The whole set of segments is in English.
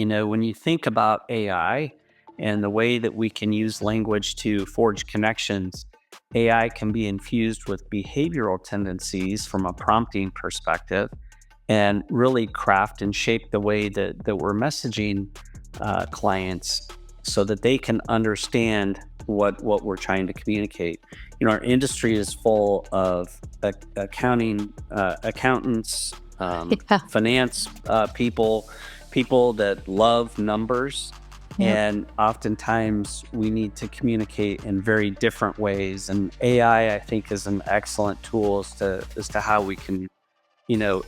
when you think about AI and the way that we can use language to forge connections, AI can be infused with behavioral tendencies from a prompting perspective and really craft and shape the way that we're messaging clients so that they can understand what we're trying to communicate. Our industry is full of accountants, Yeah. finance people that love numbers. Yep. And oftentimes we need to communicate in very different ways. And AI, I think, is an excellent tool as to how we can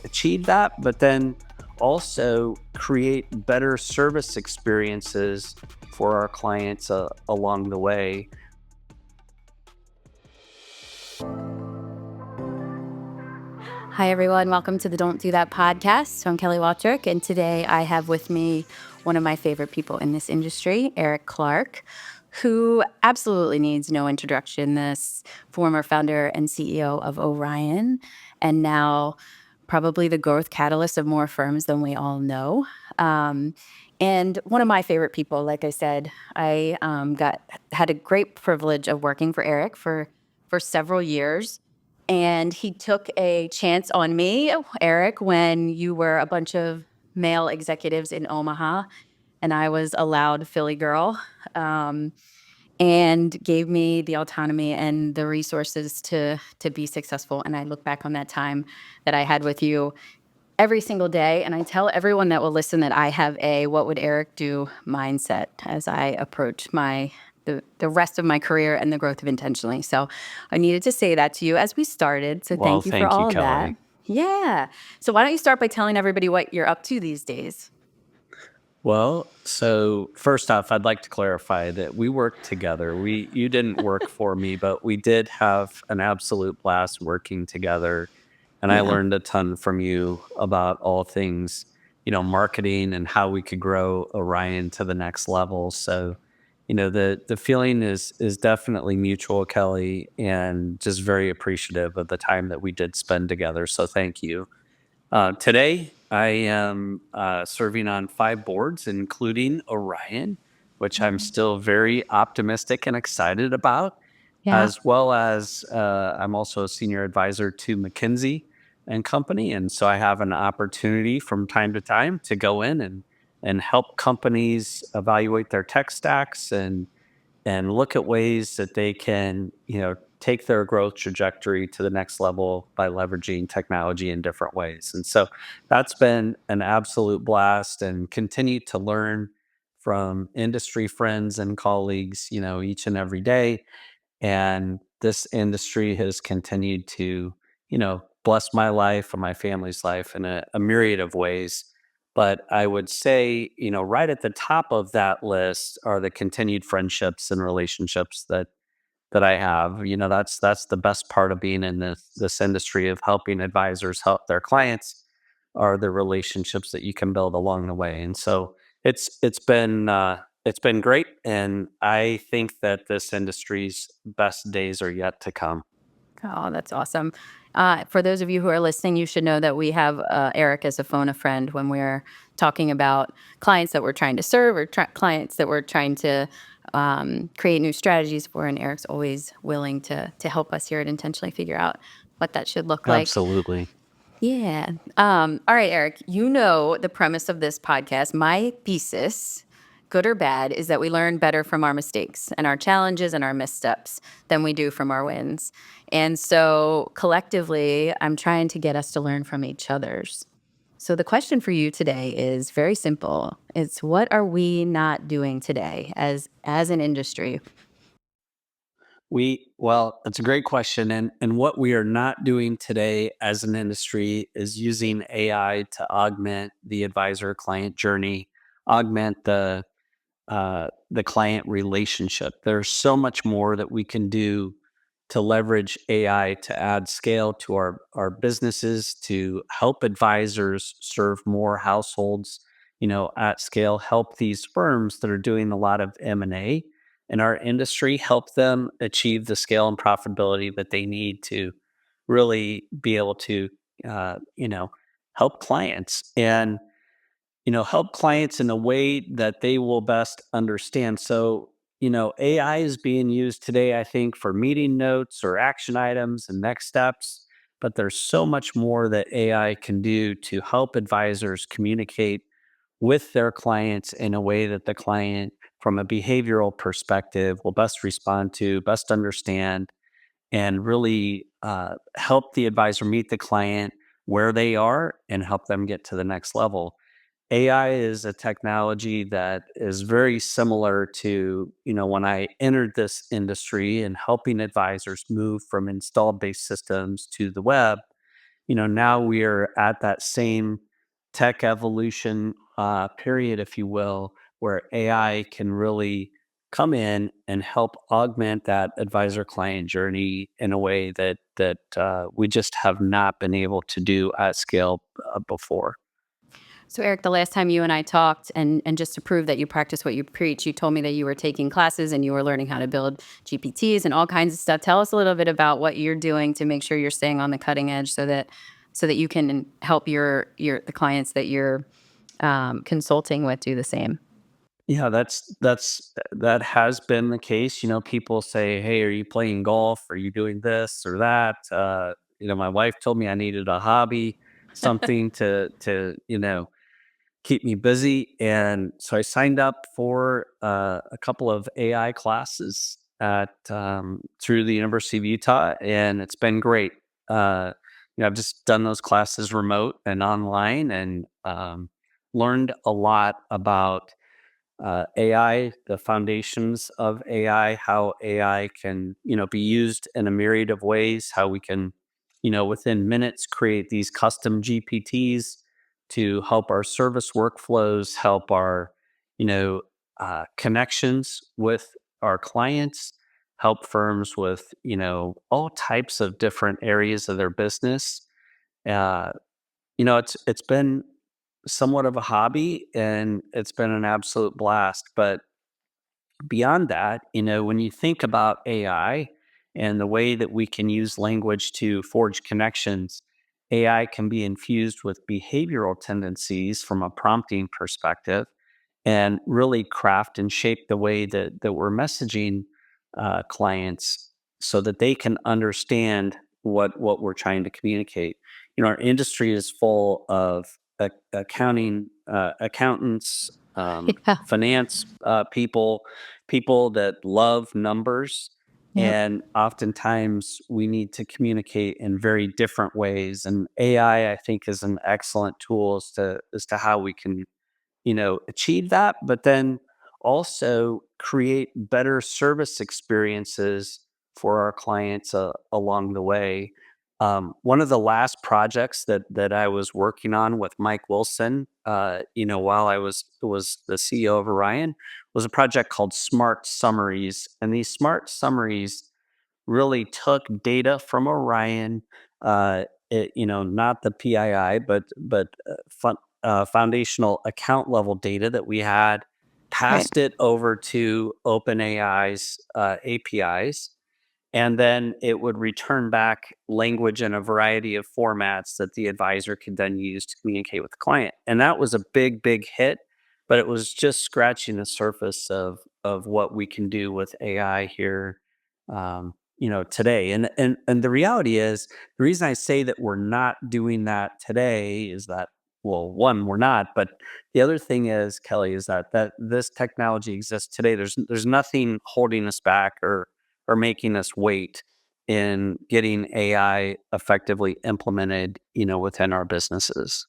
achieve that, but then also create better service experiences for our clients along the way. Hi, everyone. Welcome to the Don't Do That podcast. So I'm Kelly Waltrich, and today I have with me one of my favorite people in this industry, Eric Clarke, who absolutely needs no introduction. This former founder and CEO of Orion, and now probably the growth catalyst of more firms than we all know. And one of my favorite people, like I said, I had a great privilege of working for Eric for several years. And he took a chance on me, Eric, when you were a bunch of male executives in Omaha, and I was a loud Philly girl, and gave me the autonomy and the resources to be successful. And I look back on that time that I had with you every single day, and I tell everyone that will listen that I have a "what would Eric do" mindset as I approach the rest of my career and the growth of Intentionally. So I needed to say that to you as we started. So Well, thank you for thank you, all of that. Kelly. Yeah. So why don't you start by telling everybody what you're up to these days? Well, so first off, I'd like to clarify that we worked together. You didn't work for me, but we did have an absolute blast working together. And I Yeah. learned a ton from you about all things, marketing and how we could grow Orion to the next level. So, the feeling is definitely mutual, Kelly, and just very appreciative of the time that we did spend together. So thank you. Today, I am serving on 5 boards, including Orion, which I'm Mhm. still very optimistic and excited about, Yeah. as well as I'm also a senior advisor to McKinsey and Company. And so I have an opportunity from time to time to go in and help companies evaluate their tech stacks and look at ways that they can, take their growth trajectory to the next level by leveraging technology in different ways. And so that's been an absolute blast and continue to learn from industry friends and colleagues, each and every day. And this industry has continued to, bless my life and my family's life in a myriad of ways. But I would say, right at the top of that list are the continued friendships and relationships that I have. That's the best part of being in this industry of helping advisors help their clients are the relationships that you can build along the way. And so it's been great, and I think that this industry's best days are yet to come. Oh, that's awesome. For those of you who are listening, you should know that we have Eric as a phone a friend when we're talking about clients that we're trying to serve or clients that we're trying to create new strategies for. And Eric's always willing to help us here at Intentionally figure out what that should look like. Absolutely. Yeah. All right, Eric, you know the premise of this podcast. My thesis, good or bad, is that we learn better from our mistakes and our challenges and our missteps than we do from our wins. And so collectively, I'm trying to get us to learn from each other's. So the question for you today is very simple. It's what are we not doing today as an industry? Well, that's a great question. And what we are not doing today as an industry is using AI to augment the advisor client journey, augment the client relationship. There's so much more that we can do to leverage AI to add scale to our businesses, to help advisors serve more households, at scale, help these firms that are doing a lot of M&A in our industry, help them achieve the scale and profitability that they need to really be able to, help clients. And help clients in a way that they will best understand. So, AI is being used today, I think, for meeting notes or action items and next steps. But there's so much more that AI can do to help advisors communicate with their clients in a way that the client, from a behavioral perspective, will best respond to, best understand, and really help the advisor meet the client where they are and help them get to the next level. AI is a technology that is very similar to, when I entered this industry and helping advisors move from installed based systems to the web. Now we are at that same tech evolution period, if you will, where AI can really come in and help augment that advisor client journey in a way that we just have not been able to do at scale before. So, Eric, the last time you and I talked, and just to prove that you practice what you preach, you told me that you were taking classes and you were learning how to build GPTs and all kinds of stuff. Tell us a little bit about what you're doing to make sure you're staying on the cutting edge, so that you can help the clients that you're consulting with do the same. Yeah, that has been the case. People say, "Hey, are you playing golf? Are you doing this or that?" My wife told me I needed a hobby, something to keep me busy, and so I signed up for a couple of AI classes at through the University of Utah, and it's been great. Uh, I've just done those classes remote and online, and learned a lot about AI, the foundations of AI, how AI can, be used in a myriad of ways, how we can, within minutes create these custom GPTs to help our service workflows, help our, connections with our clients, help firms with, all types of different areas of their business. Uh, it's been somewhat of a hobby and it's been an absolute blast. But beyond that, when you think about AI and the way that we can use language to forge connections, AI can be infused with behavioral tendencies from a prompting perspective and really craft and shape the way that we're messaging clients so that they can understand what we're trying to communicate. Our industry is full of accounting accountants, Yeah. finance people that love numbers. Yep. And oftentimes we need to communicate in very different ways. And AI, I think, is an excellent tool as to how we can achieve that, but then also create better service experiences for our clients along the way. One of the last projects that I was working on with Mike Wilson, while I was the CEO of Orion, was a project called Smart Summaries, and these Smart Summaries really took data from Orion, not the PII, but foundational account level data that we had, Right. passed it over to OpenAI's APIs, and then it would return back language in a variety of formats that the advisor could then use to communicate with the client. And that was a big, big hit, but it was just scratching the surface of what we can do with AI here, today. And the reality is, the reason I say that we're not doing that today is that, well, one, we're not, but the other thing is, Kelly, is that this technology exists today. There's nothing holding us back or making us wait in getting AI effectively implemented, within our businesses.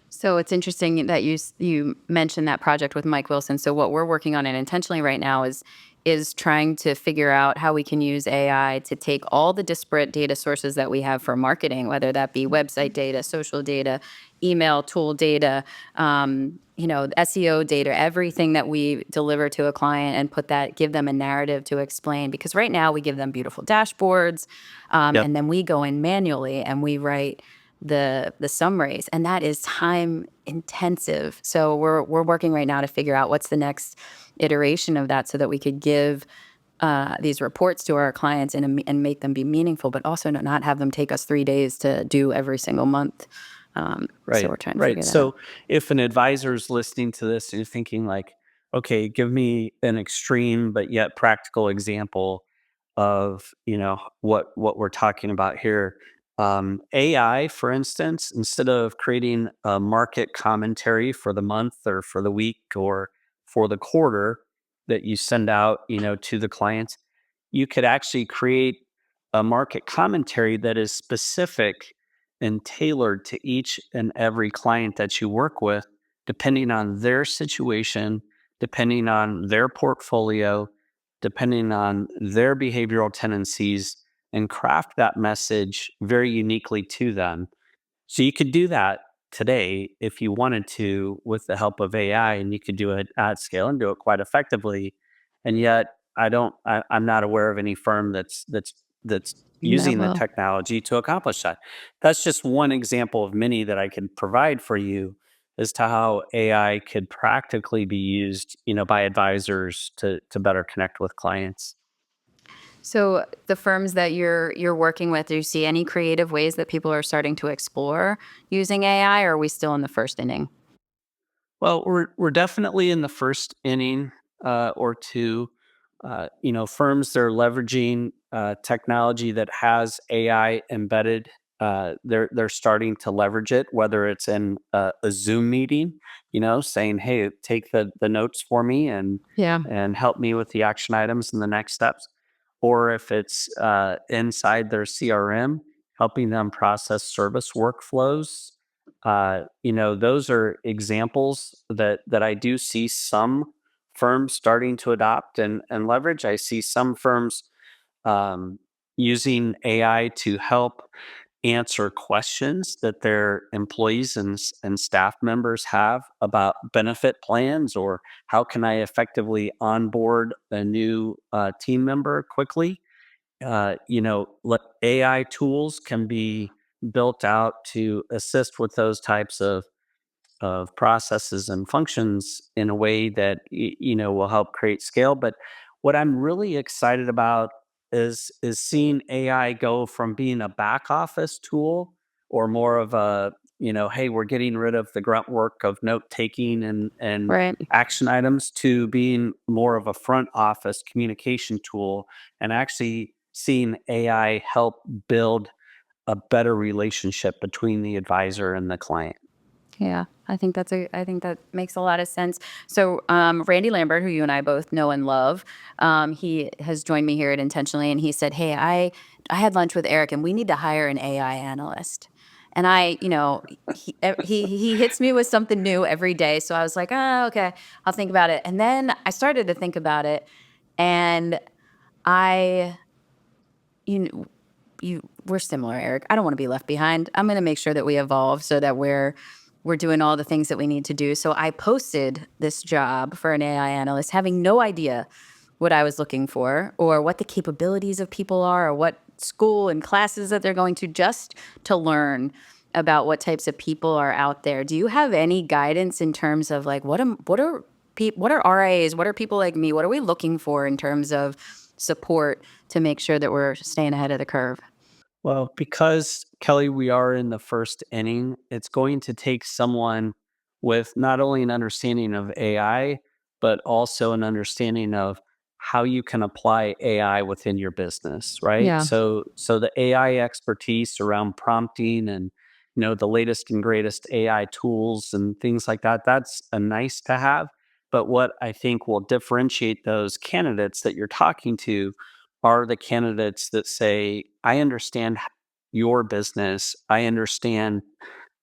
So it's interesting that you mentioned that project with Mike Wilson. So what we're working on and intentionally right now is trying to figure out how we can use AI to take all the disparate data sources that we have for marketing, whether that be website data, social data, email tool data, SEO data, everything that we deliver to a client, and give them a narrative to explain. Because right now we give them beautiful dashboards, Yep. and then we go in manually and we write the summaries, and that is time intensive. So we're working right now to figure out what's the next iteration of that, so that we could give these reports to our clients and make them be meaningful, but also not have them take us 3 days to do every single month. So Right, we're trying to right. figure that out. So if an advisor is listening to this and you're thinking like, okay, give me an extreme but yet practical example of, what we're talking about here. AI, for instance, instead of creating a market commentary for the month or for the week or for the quarter that you send out, to the clients, you could actually create a market commentary that is specific and tailored to each and every client that you work with, depending on their situation, depending on their portfolio, depending on their behavioral tendencies, and craft that message very uniquely to them. So you could do that today if you wanted to with the help of AI, and you could do it at scale and do it quite effectively. And yet, I'm not aware of any firm that's That using the will. technology to accomplish that. That's just one example of many that I could provide for you as to how AI could practically be used, by advisors to better connect with clients. So the firms that you're working with, do you see any creative ways that people are starting to explore using AI, or are we still in the first inning? Well, we're definitely in the first inning or two. Firms that are leveraging technology that has AI embedded. They're starting to leverage it, whether it's in a Zoom meeting, saying, "Hey, take the notes for me Yeah. and help me with the action items and the next steps," or if it's inside their CRM, helping them process service workflows. Those are examples that I do see some firms starting to adopt and leverage. I see some firms um, using AI to help answer questions that their employees and staff members have about benefit plans, or how can I effectively onboard a new team member quickly. AI tools can be built out to assist with those types of processes and functions in a way that will help create scale. But what I'm really excited about is seeing AI go from being a back office tool, or more of a, hey, we're getting rid of the grunt work of note taking and Right. action items, to being more of a front office communication tool, and actually seeing AI help build a better relationship between the advisor and the client. Yeah, I think that makes a lot of sense. So, Randy Lambert, who you and I both know and love, he has joined me here at Intentionally, and he said, "Hey, I had lunch with Eric, and we need to hire an AI analyst." And he hits me with something new every day, so I was like, "Oh, okay, I'll think about it." And then I started to think about it, and I you know, we're similar, Eric. I don't want to be left behind. I'm going to make sure that we evolve so that we're doing all the things that we need to do. So I posted this job for an AI analyst, having no idea what I was looking for or what the capabilities of people are or what school and classes that they're going to, just to learn about what types of people are out there. Do you have any guidance in terms of like what are RAs? What are people like me? What are we looking for in terms of support to make sure that we're staying ahead of the curve? Well, because Kelly, we are in the first inning, it's going to take someone with not only an understanding of AI, but also an understanding of how you can apply AI within your business, right? Yeah. So the AI expertise around prompting and the latest and greatest AI tools and things like that, that's a nice to have. But what I think will differentiate those candidates that you're talking to are the candidates that say, I understand your business. I understand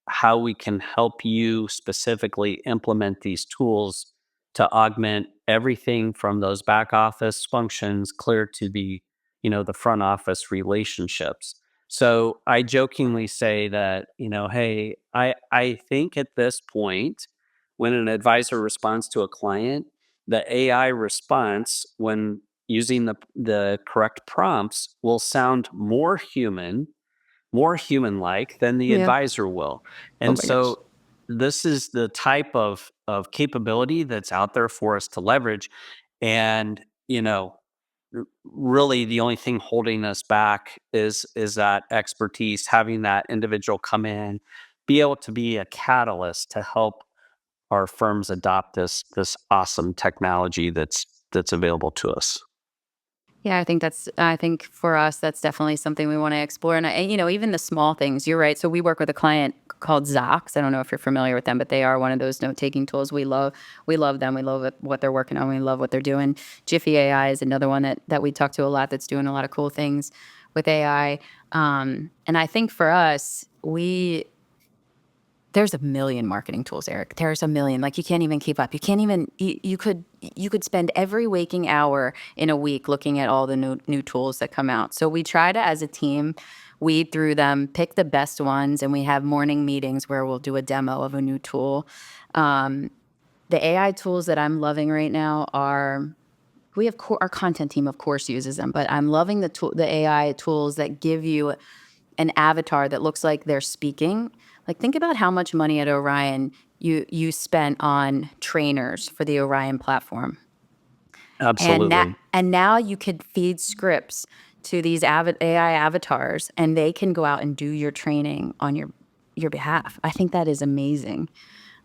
how we can help you specifically implement these tools to augment everything from those back office functions clear to the front office relationships. So I jokingly say that, hey, I think at this point, when an advisor responds to a client, the AI response, when using the correct prompts, will sound more human like than the Yeah. advisor will. Oh And my gosh. so this is the type of capability that's out there for us to leverage. And, really the only thing holding us back is that expertise, having that individual come in, be able to be a catalyst to help our firms adopt this awesome technology that's available to us. Yeah, I think for us, that's definitely something we want to explore. And, even the small things, you're right. So we work with a client called Zox. I don't know if you're familiar with them, but they are one of those note-taking tools. We love them. We love what they're working on. We love what they're doing. Jiffy AI is another one that we talk to a lot that's doing a lot of cool things with AI. And I think for us, there's a million marketing tools, Eric. There's a million. Like you can't even keep up. You can't even you could spend every waking hour in a week looking at all the new tools that come out. So we try to as a team weed through them, pick the best ones, and we have morning meetings where we'll do a demo of a new tool. Um, the AI tools that I'm loving right now are we have our content team, of course, uses them, but I'm loving the AI tools that give you an avatar that looks like they're speaking. Like think about how much money at Orion you spent on trainers for the Orion platform. Absolutely. And now you could feed scripts to these AI avatars and they can go out and do your training on your behalf. I think that is amazing.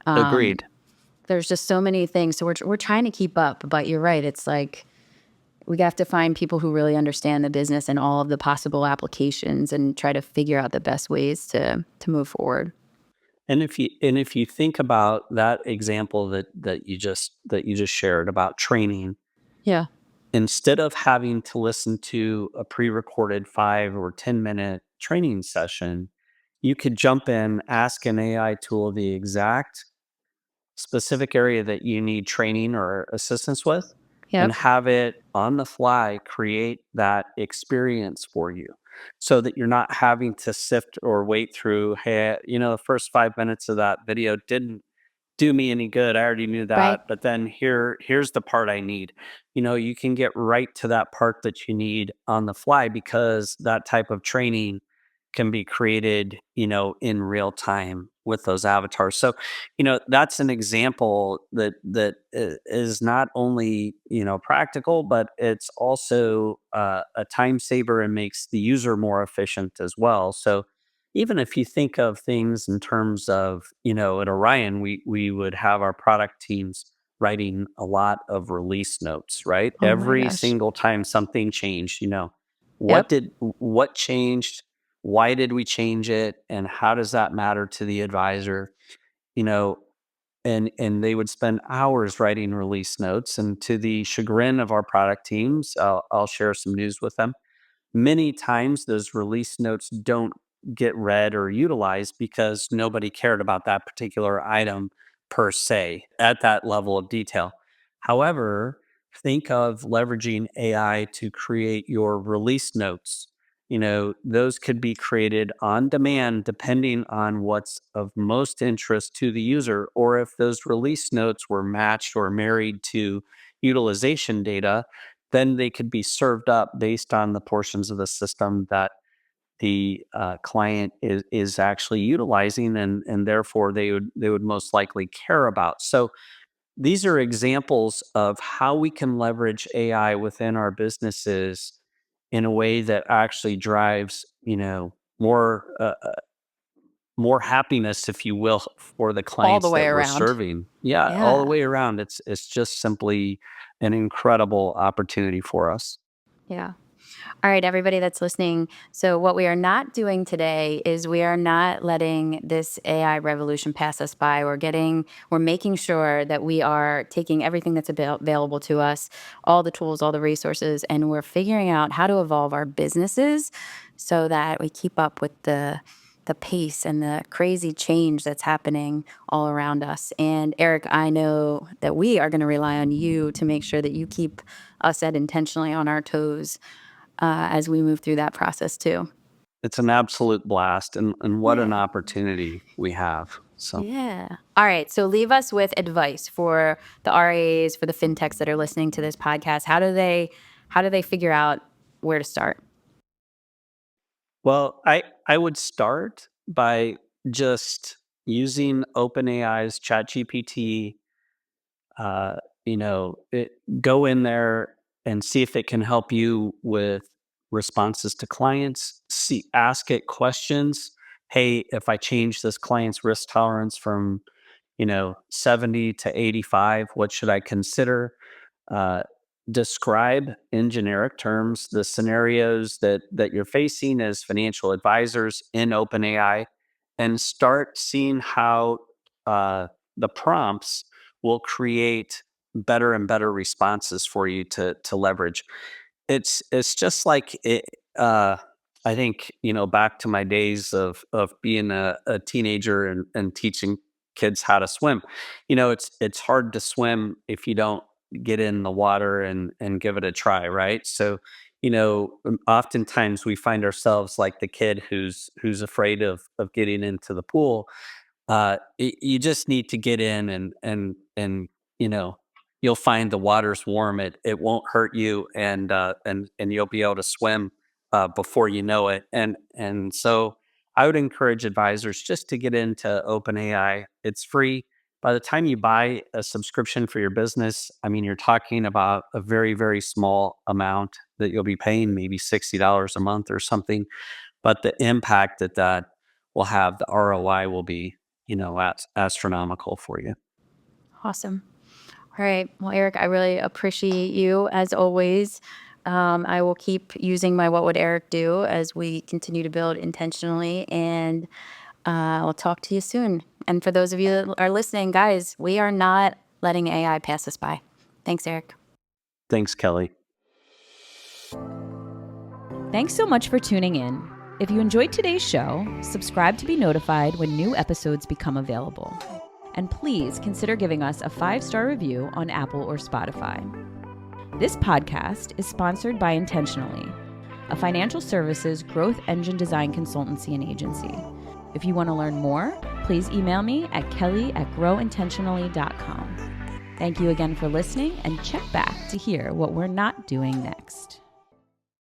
Agreed. There's just so many things. So we're trying to keep up, but you're right. It's like we have to find people who really understand the business and all of the possible applications and try to figure out the best ways to move forward. And if you think about that example that you just shared about training, Yeah. instead of having to listen to a pre-recorded 5 or 10 minute training session, you could jump in, ask an AI tool the exact specific area that you need training or assistance with, and Yep. have it on the fly create that experience for you so that you're not having to sift or wait through, hey, the first 5 minutes of that video didn't do me any good. I already knew Right. that. But then here's the part I need. You can get right to that part that you need on the fly because that type of training can be created, in real time with those avatars. So, that's an example that is not only, practical, but it's also a time saver and makes the user more efficient as well. So, even if you think of things in terms of, at Orion, we would have our product teams writing a lot of release notes, right? Oh my Every gosh. single time something changed, Yep. what changed, why did we change it, and how does that matter to the advisor? You know, and they would spend hours writing release notes, and to the chagrin of our product teams, I'll share some news with them. Many times those release notes don't get read or utilized because nobody cared about that particular item per se at that level of detail. However, think of leveraging AI to create your release notes. Those could be created on demand depending on what's of most interest to the user, or if those release notes were matched or married to utilization data, then they could be served up based on the portions of the system that the client is actually utilizing, and therefore they would most likely care about. So these are examples of how we can leverage AI within our businesses in a way that actually drives more happiness, if you will, for the All the clients way that we're around. serving. Yeah, all the Yeah. way around. It's just simply an incredible opportunity for us. Yeah. All right, everybody that's listening. So, what we are not doing today is we are not letting this AI revolution pass us by. We're making sure that we are taking everything that's available to us, all the tools, all the resources, and we're figuring out how to evolve our businesses so that we keep up with the pace and the crazy change that's happening all around us. And Eric, I know that we are going to rely on you to make sure that you keep us at intentionally on our toes as we move through that process too. It's an absolute blast, and what an Yeah. opportunity we have. So, Yeah. All right. So leave us with advice for the RAs, for the fintechs that are listening to this podcast. How do they figure out where to start? well, I would start by just using OpenAI's ChatGPT. Go in there and see if it can help you with responses to clients. Ask it questions. hey, if I change this client's risk tolerance from 70 to 85, what should I consider? Uh, Describe in generic terms the scenarios that you're facing as financial advisors in OpenAI, and start seeing how uh, the prompts will create better and better responses for you to leverage. It's just like it, I think, back to my days of being a teenager and teaching kids how to swim. It's hard to swim if you don't get in the water and give it a try, right? So, oftentimes we find ourselves like the kid who's afraid of getting into the pool. You just need to get in, and you know you'll find the water's warm. It won't hurt you, and you'll be able to swim before you know it. And so I would encourage advisors just to get into OpenAI. It's free. By the time you buy a subscription for your business, I mean, you're talking about a very, very small amount that you'll be paying, maybe $60 a month or something. But the impact that will have, the ROI will be, astronomical for you. Awesome. All right. Well, Eric, I really appreciate you as always. I will keep using my What Would Eric Do as we continue to build intentionally, and I'll talk to you soon. And for those of you that are listening, guys, we are not letting AI pass us by. Thanks, Eric. Thanks, Kelly. Thanks so much for tuning in. If you enjoyed today's show, subscribe to be notified when new episodes become available. And please consider giving us a 5-star review on Apple or Spotify. This podcast is sponsored by Intentionally, a financial services growth engine design consultancy and agency. If you want to learn more, please email me at kelly@growintentionally.com. Thank you again for listening, and check back to hear what we're not doing next.